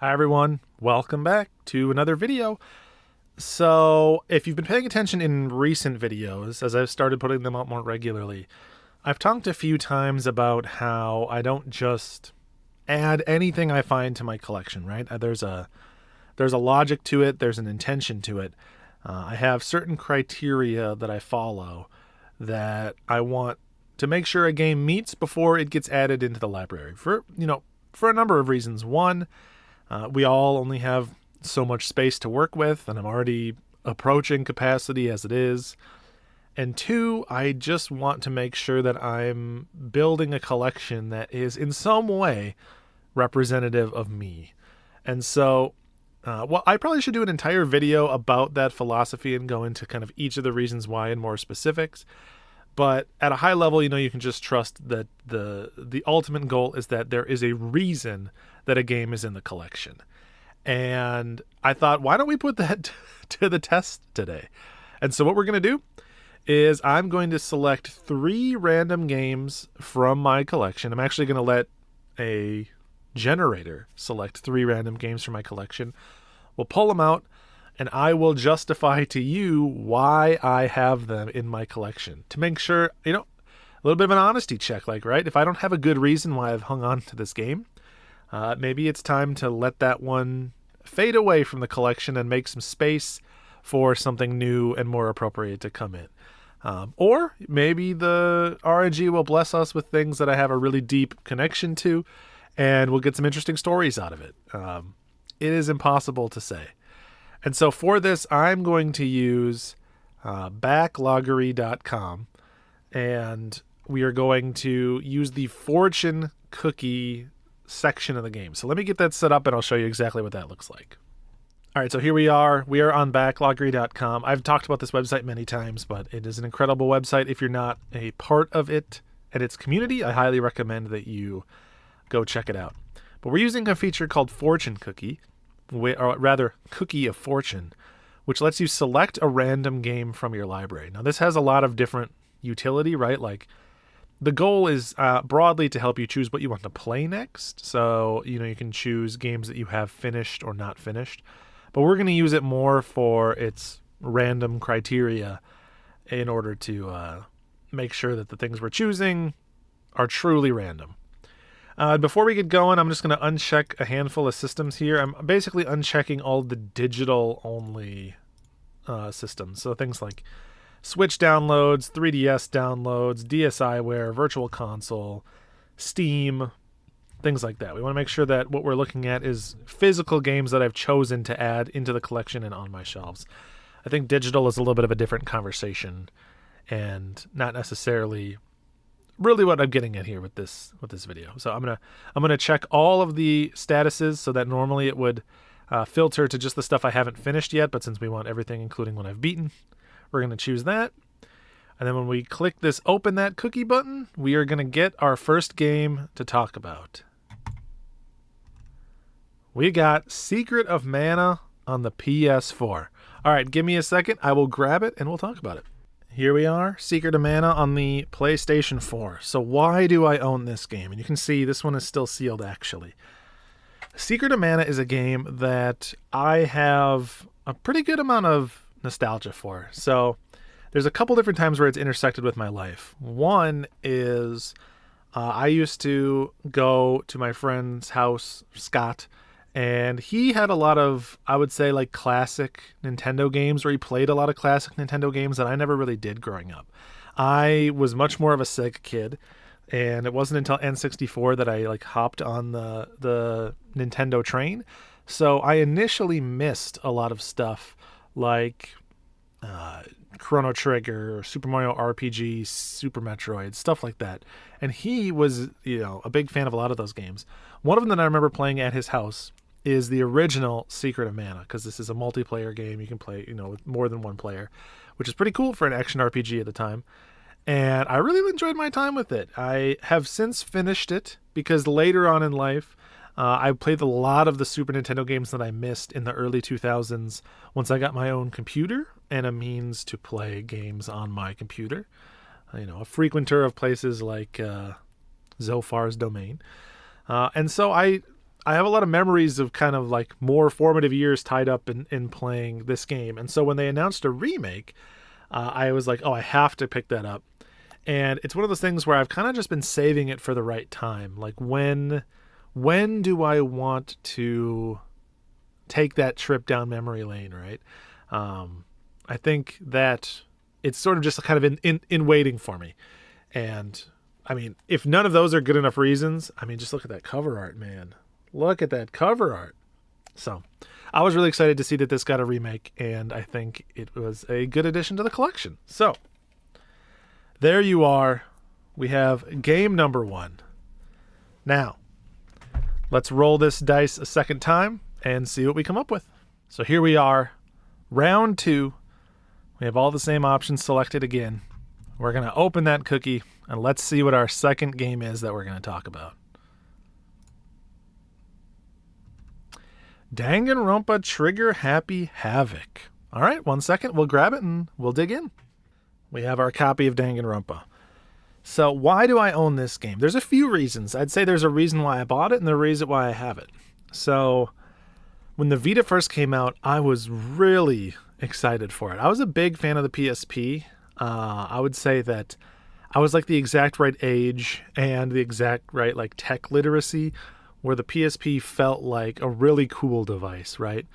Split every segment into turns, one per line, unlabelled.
Hi everyone, welcome back to another video. So if you've been paying attention in recent videos, as I've started putting them out more regularly, I've talked a few times about how I don't just add anything I find to my collection, right? There's a logic to it, there's an intention to it. I have certain criteria that I follow that I want to make sure a game meets before it gets added into the library for a number of reasons. One, we all only have so much space to work with, and I'm already approaching capacity as it is. And two, I just want to make sure that I'm building a collection that is in some way representative of me. And so, I probably should do an entire video about that philosophy and go into kind of each of the reasons why in more specifics. But at a high level, you can just trust that the ultimate goal is that there is a reason that a game is in the collection. And I thought, why don't we put that to the test today? And so what we're going to do is I'm going to select 3 random games from my collection. I'm actually going to let a generator select 3 random games from my collection. We'll pull them out, and I will justify to you why I have them in my collection to make sure, a little bit of an honesty check, right? If I don't have a good reason why I've hung on to this game, maybe it's time to let that one fade away from the collection and make some space for something new and more appropriate to come in. Or maybe the RNG will bless us with things that I have a really deep connection to, and we'll get some interesting stories out of it. It is impossible to say. And so for this, I'm going to use backlogre.com, and we are going to use the fortune cookie section of the game. So let me get that set up and I'll show you exactly what that looks like. All right, so here we are. We are on backlogre.com. I've talked about this website many times, but it is an incredible website. If you're not a part of it and its community, I highly recommend that you go check it out. But we're using a feature called Fortune Cookie, or rather Cookie of Fortune, which lets you select a random game from your library. Now, this has a lot of different utility, right? Like, the goal is broadly to help you choose what you want to play next. So, you can choose games that you have finished or not finished. But we're going to use it more for its random criteria in order to make sure that the things we're choosing are truly random. Before we get going, I'm just going to uncheck a handful of systems here. I'm basically unchecking all the digital-only systems. So things like Switch downloads, 3DS downloads, DSiWare, Virtual Console, Steam, things like that. We want to make sure that what we're looking at is physical games that I've chosen to add into the collection and on my shelves. I think digital is a little bit of a different conversation and not necessarily really what I'm getting at here with this video. So I'm gonna check all of the statuses so that normally it would filter to just the stuff I haven't finished yet, but since we want everything including what I've beaten, we're going to choose that. And then when we click this open that cookie button, we are going to get our first game to talk about. We got Secret of Mana on the PS4. All right, give me a second. I will grab it and we'll talk about it. Here we are, Secret of Mana on the PlayStation 4. So why do I own this game? And you can see this one is still sealed, actually. Secret of Mana is a game that I have a pretty good amount of nostalgia for. So there's a couple different times where it's intersected with my life. One is I used to go to my friend's house, Scott, and he had a lot of, I would say, like classic Nintendo games, where he played a lot of classic Nintendo games that I never really did growing up. I was much more of a Sega kid, and it wasn't until N64 that I hopped on the Nintendo train. So I initially missed a lot of stuff like Chrono Trigger, Super Mario RPG, Super Metroid, stuff like that. And he was, a big fan of a lot of those games. One of them that I remember playing at his house is the original Secret of Mana, because this is a multiplayer game. You can play, with more than one player, which is pretty cool for an action RPG at the time. And I really enjoyed my time with it. I have since finished it because later on in life, I played a lot of the Super Nintendo games that I missed in the early 2000s once I got my own computer and a means to play games on my computer. A frequenter of places like Zophar's Domain. And so I I have a lot of memories of kind of like more formative years tied up in playing this game. And so when they announced a remake, I was like, oh, I have to pick that up. And it's one of those things where I've kind of just been saving it for the right time. Like when do I want to take that trip down memory lane, right? I think that it's sort of just kind of in waiting for me. And I mean, if none of those are good enough reasons, I mean, just look at that cover art, man. Look at that cover art. So I was really excited to see that this got a remake, and I think it was a good addition to the collection. So there you are. We have game number 1. Now, let's roll this dice a second time and see what we come up with. So here we are, round 2. We have all the same options selected again. We're going to open that cookie, and let's see what our second game is that we're going to talk about. Danganronpa Trigger Happy Havoc. All right, 1 second. We'll grab it and we'll dig in. We have our copy of Danganronpa. So why do I own this game? There's a few reasons. I'd say there's a reason why I bought it and the reason why I have it. So when the Vita first came out, I was really excited for it. I was a big fan of the PSP. I would say that I was like the exact right age and the exact right like tech literacy where the PSP felt like a really cool device, right?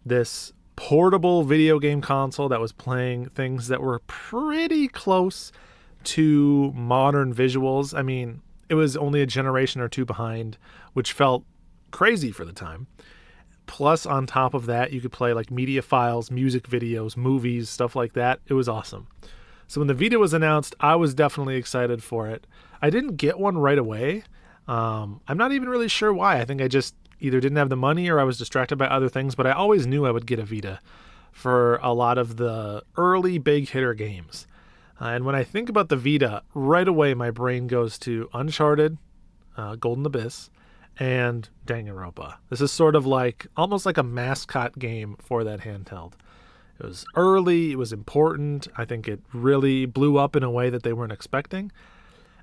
This portable video game console that was playing things that were pretty close to modern visuals. I mean, it was only a generation or two behind, which felt crazy for the time. Plus, on top of that, you could play like media files, music videos, movies, stuff like that. It was awesome. So when the Vita was announced, I was definitely excited for it. I didn't get one right away. I'm not even really sure why. I think I just either didn't have the money or I was distracted by other things, but I always knew I would get a Vita for a lot of the early big hitter games. And when I think about the Vita, right away my brain goes to Uncharted, Golden Abyss, and Danganronpa. This is sort of like, almost like a mascot game for that handheld. It was early, it was important. I think it really blew up in a way that they weren't expecting.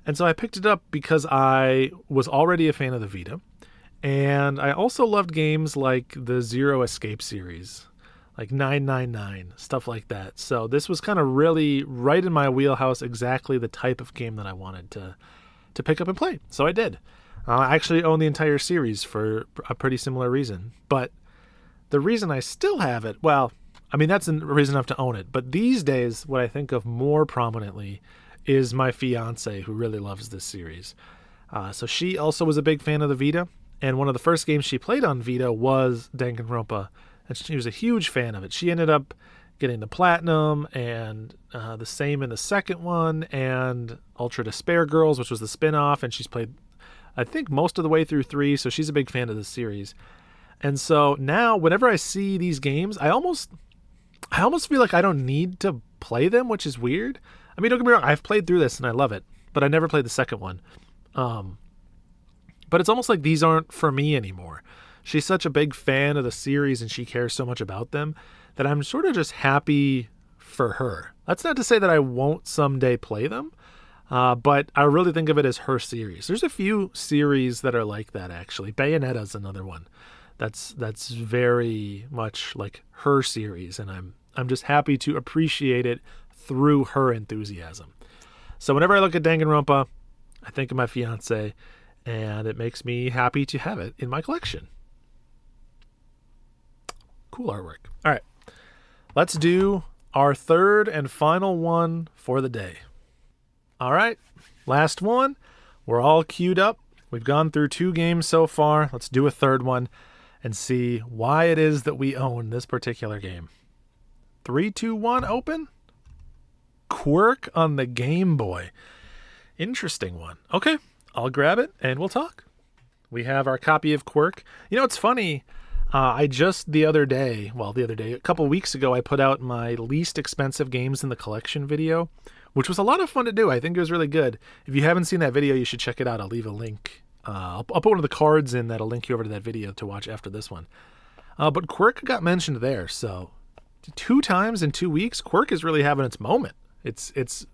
And so I picked it up because I was already a fan of the Vita. And I also loved games like the Zero Escape series, like 999, stuff like that. So this was kind of really right in my wheelhouse, exactly the type of game that I wanted to pick up and play. So I did. I actually own the entire series for a pretty similar reason. But the reason I still have it, well, I mean, that's a reason enough to own it. But these days, what I think of more prominently is my fiance, who really loves this series. So she also was a big fan of the Vita, and one of the first games she played on Vita was Danganronpa, and she was a huge fan of it. She ended up getting the Platinum, and the same in the second one, and Ultra Despair Girls, which was the spin-off, and she's played, I think, most of the way through 3, so she's a big fan of the series. And so now, whenever I see these games, I almost feel like I don't need to play them, which is weird. I mean, don't get me wrong, I've played through this and I love it, but I never played the second one. But it's almost like these aren't for me anymore. She's such a big fan of the series and she cares so much about them that I'm sort of just happy for her. That's not to say that I won't someday play them, but I really think of it as her series. There's a few series that are like that, actually. Bayonetta's another one. That's very much like her series, and I'm just happy to appreciate it through her enthusiasm. So whenever I look at Danganronpa, I think of my fiance, and it makes me happy to have it in my collection. Cool artwork. All right, let's do our third and final one for the day. All right, last one. We're all queued up. We've gone through 2 games so far. Let's do a third one and see why it is that we own this particular game. 3, 2, 1, open. Quirk on the Game Boy. Interesting one. Okay, I'll grab it and we'll talk. We have our copy of Quirk. You know, it's funny. I just a couple weeks ago, I put out my least expensive games in the collection video, which was a lot of fun to do. I think it was really good. If you haven't seen that video, you should check it out. I'll leave a link. I'll put one of the cards in that'll link you over to that video to watch after this one. But Quirk got mentioned there, so 2 times in 2 weeks, Quirk is really having its moment. It's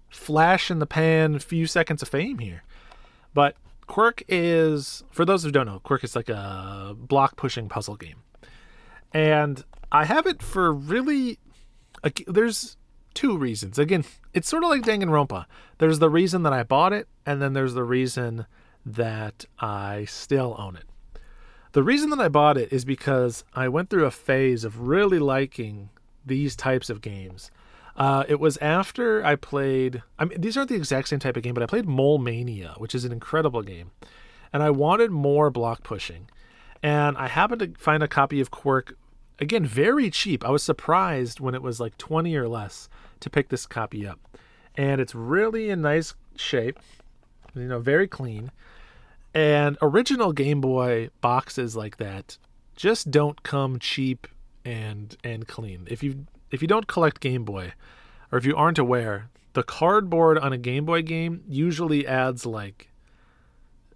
flash in the pan, few seconds of fame here. But Quirk is, for those who don't know, Quirk is like a block pushing puzzle game. And I have it for really, there's two reasons. Again, it's sort of like Danganronpa. There's the reason that I bought it, and then there's the reason that I still own it. The reason that I bought it is because I went through a phase of really liking these types of games. It was after I played, these aren't the exact same type of game, but I played Mole Mania, which is an incredible game. And I wanted more block pushing. And I happened to find a copy of Quirk, again, very cheap. I was surprised when it was like 20 or less to pick this copy up. And it's really in nice shape, very clean. And original Game Boy boxes like that just don't come cheap and clean. If you don't collect Game Boy, or if you aren't aware, the cardboard on a Game Boy game usually adds like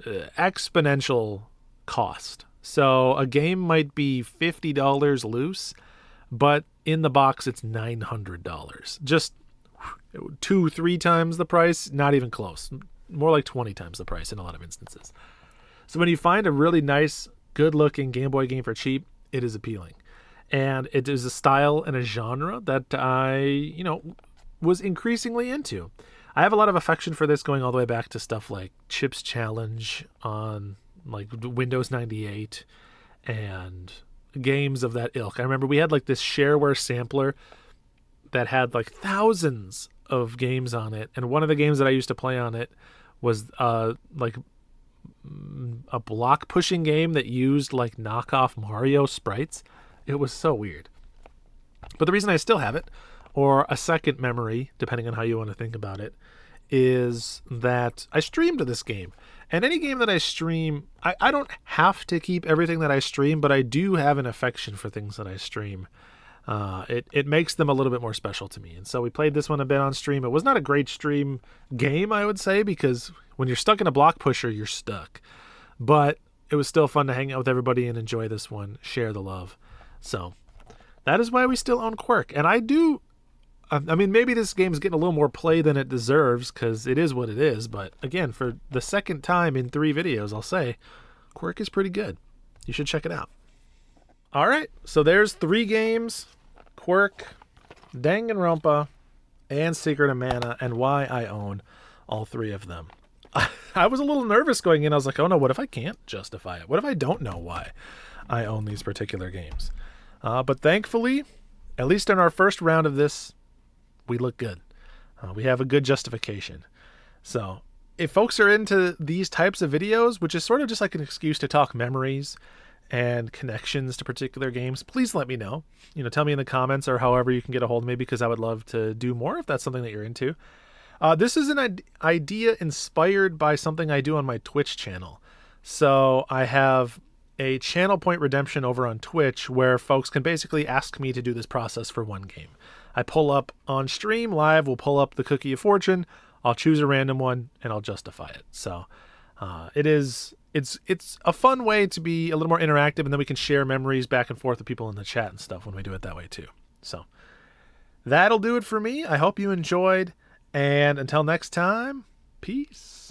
exponential cost. So a game might be $50 loose, but in the box it's $900. Just 2-3 times the price, not even close. More like 20 times the price in a lot of instances. So when you find a really nice, good-looking Game Boy game for cheap, it is appealing. And it is a style and a genre that I, was increasingly into. I have a lot of affection for this going all the way back to stuff like Chips Challenge on like Windows 98 and games of that ilk. I remember we had like this shareware sampler that had like thousands of games on it. And one of the games that I used to play on it was like a block pushing game that used like knockoff Mario sprites. It was so weird. But the reason I still have it, or a second memory, depending on how you want to think about it, is that I streamed this game. And any game that I stream, I don't have to keep everything that I stream, but I do have an affection for things that I stream. It makes them a little bit more special to me. And so we played this one a bit on stream. It was not a great stream game, I would say, because when you're stuck in a block pusher, you're stuck. But it was still fun to hang out with everybody and enjoy this one, share the love. So that is why we still own Quirk. And maybe this game is getting a little more play than it deserves because it is what it is. But again, for the second time in 3 videos, I'll say Quirk is pretty good. You should check it out. All right, so there's 3 games: Quirk, Danganronpa, and Secret of Mana, and why I own all 3 of them. I was a little nervous going in. I was like, oh no, what if I can't justify it? What if I don't know why I own these particular games? But thankfully, at least in our first round of this, we look good. We have a good justification. So if folks are into these types of videos, which is sort of just like an excuse to talk memories and connections to particular games, please let me know. Tell me in the comments or however you can get a hold of me, because I would love to do more if that's something that you're into. This is an idea inspired by something I do on my Twitch channel. So I have a channel point redemption over on Twitch where folks can basically ask me to do this process for one game. I pull up on stream live, we'll pull up the Cookie of Fortune, I'll choose a random one, and I'll justify it. So it's a fun way to be a little more interactive, and then we can share memories back and forth with people in the chat and stuff when we do it that way too. So that'll do it for me. I hope you enjoyed, and until next time, peace.